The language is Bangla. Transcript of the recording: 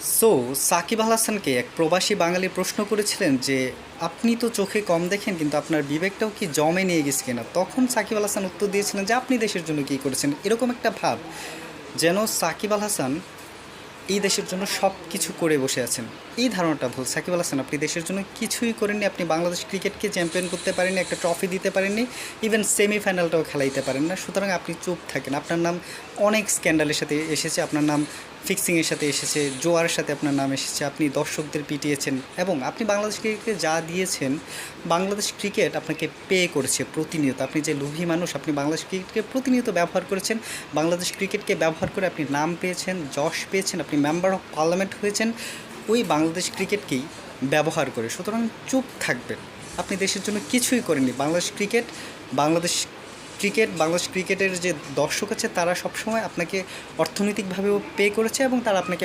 সো সাকিব আল হাসানকে এক প্রবাসী বাঙালি প্রশ্ন করেছিলেন যে আপনি তো চোখে কম দেখেন কিন্তু আপনার বিবেকটাও কি জমে নিয়ে গেছে কিনা। তখন সাকিব আল হাসান উত্তর দিয়েছিলেন যে আপনি দেশের জন্য কী করেছেন, এরকম একটা ভাব যেন সাকিব আল হাসান এই দেশের জন্য সব কিছু করে বসে আছেন। এই ধারণাটা ভুল। সাকিব আল হাসান, আপনি দেশের জন্য কিছুই করেননি। আপনি বাংলাদেশ ক্রিকেটকে চ্যাম্পিয়ন করতে পারেননি, একটা ট্রফি দিতে পারেননি, ইভেন সেমিফাইনালটাও খেলাইতে পারেন না। সুতরাং আপনি চুপ থাকেন। আপনার নাম অনেক স্ক্যান্ডালের সাথে এসেছে, আপনার নাম ফিক্সিংয়ের সাথে এসেছে, জোয়ারের সাথে আপনার নাম এসেছে, আপনি দর্শকদের পিটিয়েছেন এবং আপনি বাংলাদেশ ক্রিকেটকে যা দিয়েছেন, বাংলাদেশ ক্রিকেট আপনাকে পে করেছে প্রতিনিয়ত। আপনি যে লোভী মানুষ, আপনি বাংলাদেশ ক্রিকেটকে প্রতিনিয়ত ব্যবহার করেছেন। বাংলাদেশ ক্রিকেটকে ব্যবহার করে আপনি নাম পেয়েছেন, যশ পেয়েছেন, আপনি মেম্বার অফ পার্লামেন্ট হয়েছেন ওই বাংলাদেশ ক্রিকেটকেই ব্যবহার করে। সুতরাং চুপ থাকবেন। আপনি দেশের জন্য কিছুই করেননি। বাংলাদেশ বাংলাদেশ ক্রিকেটের যে দর্শক আছে তারা সবসময় আপনাকে অর্থনৈতিকভাবেও পে করেছে এবং তারা আপনাকে